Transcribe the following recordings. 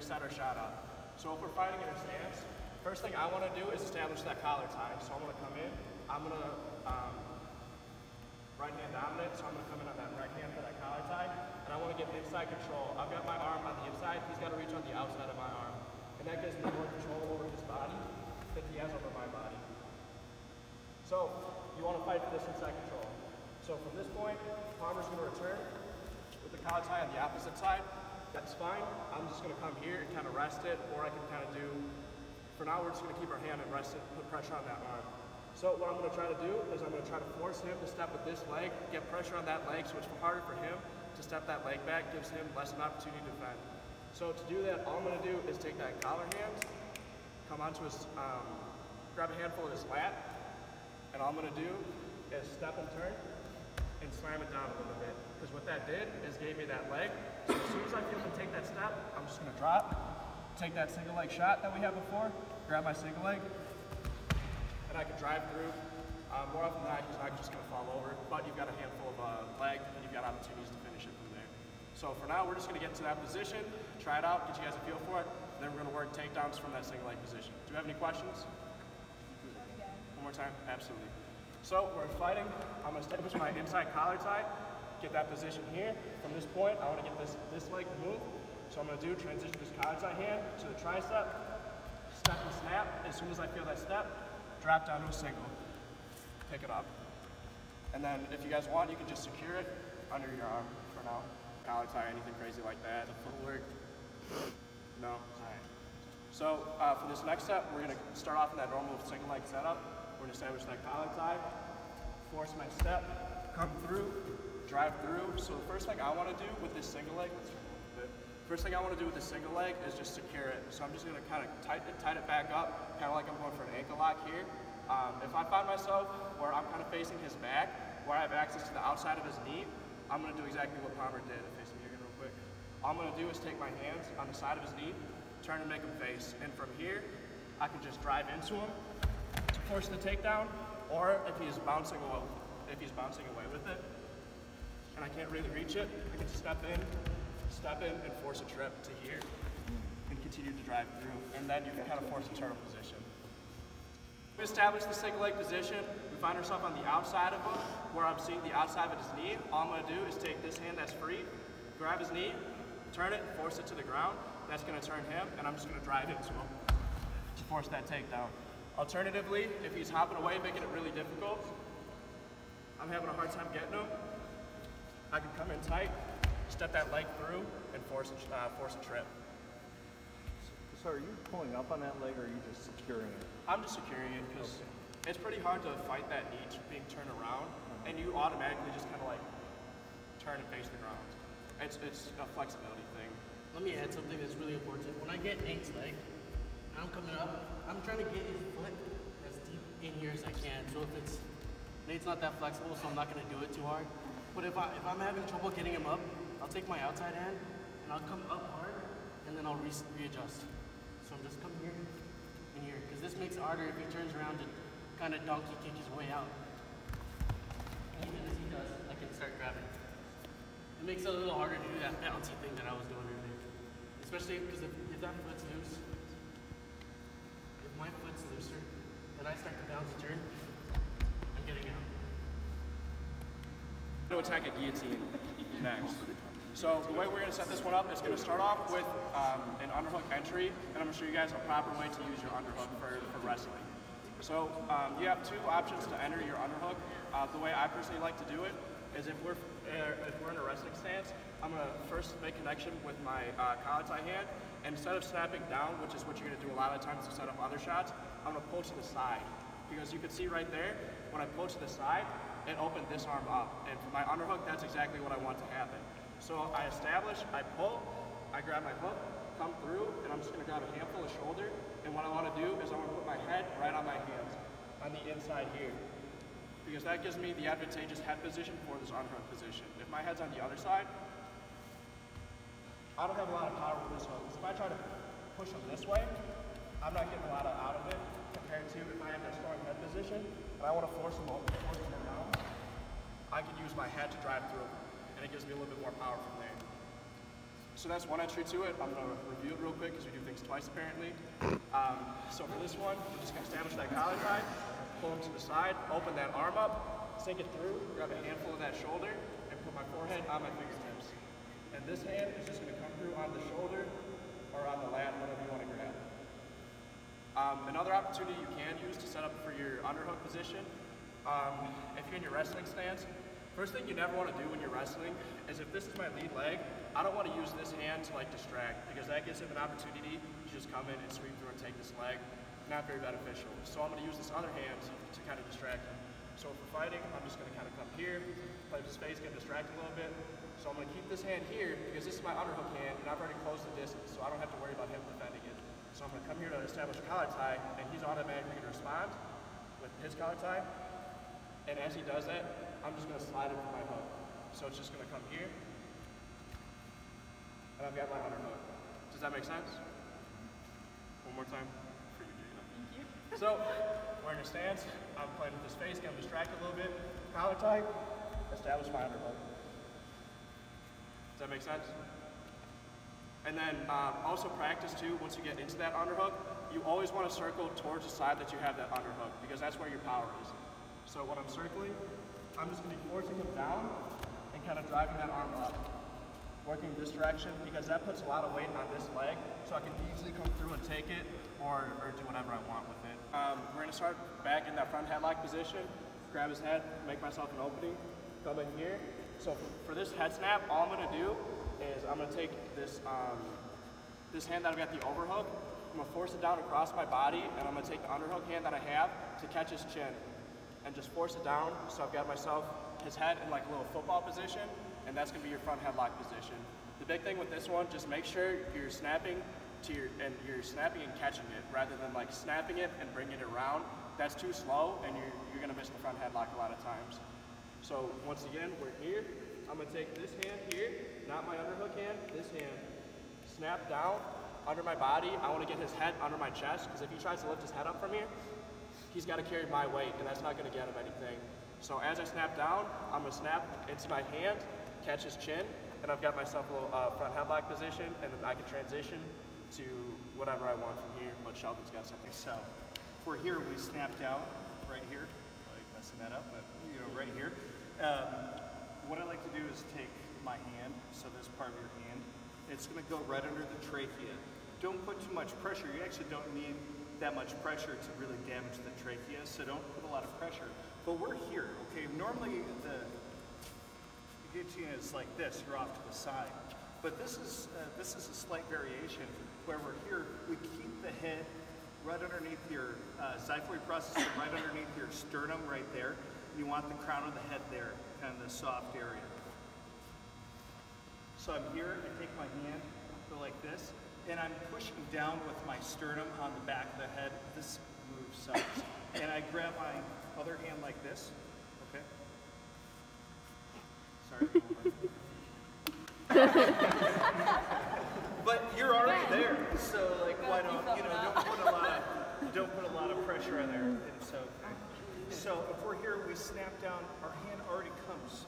set our shot up. So if we're fighting in a stance, first thing I want to do is establish that collar tie. So I'm going to come in, I'm going to right hand dominant, so I'm going to come in on that right hand for that collar tie, and I want to get inside control. I've got my arm on the inside, he's got to reach on the outside of my arm. And that gives me more control over his body than he has over my body. So you want to fight for this inside control. So from this point, Palmer's going to return with the collar tie on the opposite side. That's fine. I'm just going to come here and kind of rest it, or I can kind of do, for now we're just going to keep our hand and rest it, put pressure on that arm. So what I'm going to try to do is I'm going to try to force him to step with this leg, get pressure on that leg, so it's harder for him to step that leg back, gives him less of an opportunity to defend. So to do that, all I'm going to do is take that collar hand, come onto his, grab a handful of his lat, and all I'm going to do is step and turn and slam it down a little bit. Because what that did is gave me that leg. So as soon as I feel him take that step, I'm just going to drop, take that single leg shot that we had before, grab my single leg, and I can drive through. More often than not, he's not just going to fall over, but you've got a handful of leg, and you've got opportunities to finish it from there. So for now, we're just going to get into that position, try it out, get you guys a feel for it, and then we're going to work takedowns from that single leg position. Do you have any questions? One more time? Absolutely. So we're fighting. I'm going to establish my inside collar tie, get that position here. From this point, I want to get this leg to move. So I'm going to do transition this collar tie hand to the tricep, step and snap. As soon as I feel that step, drop down to a single, pick it up. And then if you guys want, you can just secure it under your arm for now. Collar tie, anything crazy like that. Footwork. No? All right. So for this next step, we're going to start off in that normal single leg setup. We're going to establish that collar tie, force my step, come through, drive through. So the first thing I want to do with this single leg, first thing I want to do with this single leg is just secure it. So I'm just going to kind of tighten it back up, kind of like I'm going for an ankle lock here. If I find myself where I'm kind of facing his back, where I have access to the outside of his knee, I'm going to do exactly what Palmer did. Face me here real quick. All I'm going to do is take my hands on the side of his knee, turn and make him face. And from here, I can just drive into him to force the takedown, or if he's bouncing away with it, and I can't really reach it, I can step in and force a trip to here and continue to drive through, and then you can kind of force a turtle position. We establish the single leg position. We find ourselves on the outside of him, where I'm seeing the outside of his knee. All I'm going to do is take this hand that's free, grab his knee, turn it, and force it to the ground. That's going to turn him, and I'm just going to drive into him to force that takedown. Alternatively, if he's hopping away, making it really difficult, I'm having a hard time getting him, I can come in tight, step that leg through, and force a trip. So are you pulling up on that leg, or are you just securing it? I'm just securing it because it's pretty hard to fight that knee being turned around, and you automatically just kind of like turn and face the ground. It's a flexibility thing. Let me add something that's really important. When I get Nate's leg, I'm coming up, I'm trying to get his foot as deep in here as I can. So if Nate's not that flexible, so I'm not going to do it too hard. But if I'm having trouble getting him up, I'll take my outside hand and I'll come up hard, and then I'll readjust. So I'm just coming here and here, because this makes it harder if he turns around to kind of donkey kick his way out. And even as he does, I can start grabbing. It makes it a little harder to do that bouncy thing that I was doing earlier. Especially because if that foot's loose, if my foot's looser, and I start to bounce a turn, I'm getting out. To attack a guillotine next. So the way we're going to set this one up is going to start off with an underhook entry, and I'm going to show you guys a proper way to use your underhook for wrestling. So you have two options to enter your underhook. The way I personally like to do it is if we're in a wrestling stance, I'm going to first make connection with my collar tie hand, and instead of snapping down, which is what you're going to do a lot of times to set up other shots, I'm going to pull to the side. Because you can see right there, when I pull to the side, it opened this arm up. And for my underhook, that's exactly what I want to happen. So I establish, I pull, I grab my hook, come through, and I'm just going to grab a handful of shoulder. And what I want to do is I want to put my head right on my hands, on the inside here. Because that gives me the advantageous head position for this underhook position. If my head's on the other side, I don't have a lot of power with this hook. So if I try to push him this way, I'm not getting a lot out of it compared to if I have that strong head position and I want to force him down. I can use my head to drive through, and it gives me a little bit more power from there. So that's one entry to it. I'm going to review it real quick because we do things twice apparently. So for this one, we're just going to establish that collar tie, pull him to the side, open that arm up, sink it through, grab a handful of that shoulder, and put my forehead on my fingertips. And this hand is just going to come through on the shoulder or on the lat, whatever you want to grab. Another opportunity you can use to set up for your underhook position, if you're in your wrestling stance, first thing you never want to do when you're wrestling is if this is my lead leg, I don't want to use this hand to like distract because that gives him an opportunity to just come in and sweep through and take this leg. Not very beneficial. So I'm going to use this other hand to kind of distract him. So if we're fighting, I'm just going to kind of come here, play with his face, get distracted a little bit. So I'm going to keep this hand here because this is my underhook hand and I've already closed the distance, so I don't have to worry about him defending it. So I'm going to come here to establish a collar tie, and he's automatically going to respond with his collar tie. And as he does that, I'm just going to slide it with my hook. So it's just going to come here, and I've got my underhook. Does that make sense? One more time for you, Gina. Thank you. So we're in a stance. I'm playing with his face, getting distracted a little bit. Collar tie, establish my underhook. Does that make sense? And then also practice too, once you get into that underhook, you always want to circle towards the side that you have that underhook because that's where your power is. So when I'm circling, I'm just going to be forcing him down and kind of driving that arm up. Working this direction because that puts a lot of weight on this leg so I can easily come through and take it or do whatever I want with it. We're going to start back in that front headlock position, grab his head, make myself an opening, come in here. So for this head snap, all I'm going to do is I'm going to take this this hand that I've got the overhook, I'm going to force it down across my body, and I'm going to take the underhook hand that I have to catch his chin and just force it down so I've got myself his head in like a little football position, and that's going to be your front headlock position. The big thing with this one, just make sure you're snapping you're snapping and catching it rather than like snapping it and bringing it around. That's too slow, and you're going to miss the front headlock a lot of times. So once again, we're here. I'm going to take this hand here, not my underhook hand, this hand, snap down under my body. I want to get his head under my chest because if he tries to lift his head up from here, he's got to carry my weight and that's not going to get him anything. So as I snap down, I'm going to snap into my hand, catch his chin, and I've got myself a little front headlock position, and then I can transition to whatever I want from here, but Sheldon's got something. So if we're here, we snap down right here. Like messing that up, but you know, right here. What I like to do is take my hand, so this part of your hand, it's going to go right under the trachea. Don't put too much pressure. You actually don't need that much pressure to really damage the trachea, so don't put a lot of pressure. But we're here, okay? Normally the guillotine is like this, you're off to the side. But this is a slight variation where we're here, we keep the head right underneath your xiphoid process, right underneath your sternum right there. You want the crown of the head there, kind of the soft area. So I'm here, I take my hand, go like this, and I'm pushing down with my sternum on the back of the head. This moves sides. And I grab my other hand like this, okay? Sorry. But you're already there, so like why don't, you know, don't put a lot of pressure on there. And so if we're here, we snap down, our hand already comes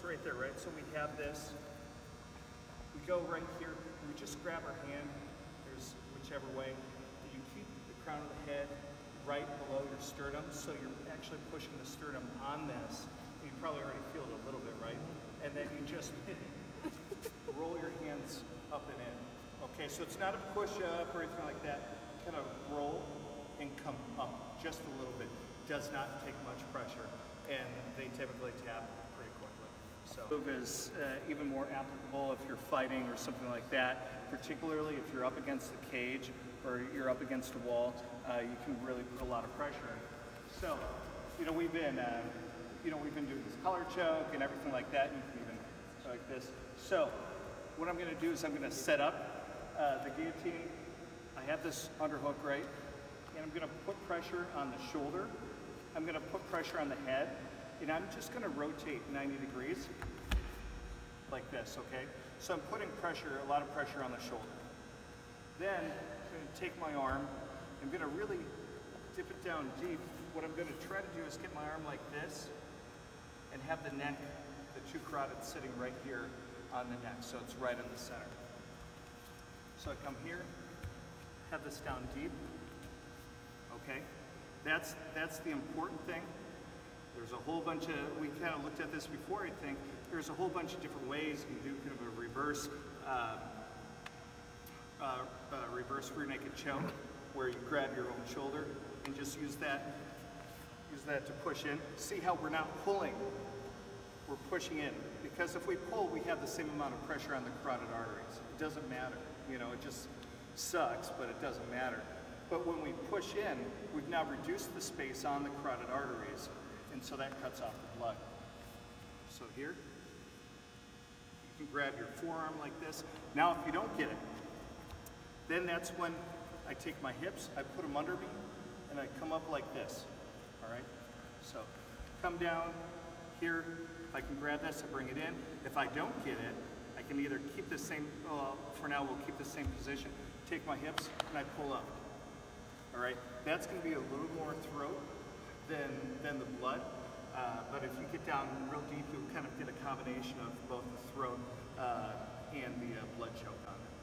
right there, right? So we have this, we go right here, we just grab our hand, there's whichever way, you keep the crown of the head right below your sternum, so you're actually pushing the sternum on this. You probably already feel it a little bit, right? And then you just roll your hands up and in. Okay, so it's not a push up or anything like that. Kind of roll and come up just a little bit. Does not take much pressure, and they typically tap pretty quickly. So move is even more applicable if you're fighting or something like that, particularly if you're up against the cage or you're up against a wall. You can really put a lot of pressure in. So, you know, we've been doing this collar choke and everything like that. You can even like this. So, what I'm going to do is I'm going to set up the guillotine. I have this underhook right, and I'm going to put pressure on the shoulder. I'm going to put pressure on the head, and I'm just going to rotate 90 degrees like this, okay? So I'm putting pressure, a lot of pressure on the shoulder. Then I'm going to take my arm, I'm going to really dip it down deep. What I'm going to try to do is get my arm like this and have the neck, the two carotids sitting right here on the neck, so it's right in the center. So I come here, have this down deep. Okay, that's the important thing. There's a whole bunch of, we kind of looked at this before, I think. There's a whole bunch of different ways you can do kind of a reverse rear naked choke, where you grab your own shoulder and just use that to push in. See how we're not pulling, we're pushing in. Because if we pull, we have the same amount of pressure on the carotid arteries. It doesn't matter, you know, it just sucks, but it doesn't matter. But when we push in, we've now reduced the space on the carotid arteries, and so that cuts off the blood. So here, you can grab your forearm like this. Now if you don't get it, then that's when I take my hips, I put them under me, and I come up like this, all right? So come down here, if I can grab this, I bring it in. If I don't get it, I can either keep the same, for now we'll keep the same position, take my hips, and I pull up. All right, that's going to be a little more throat than the blood, but if you get down real deep, you'll kind of get a combination of both the throat and the blood choke on it.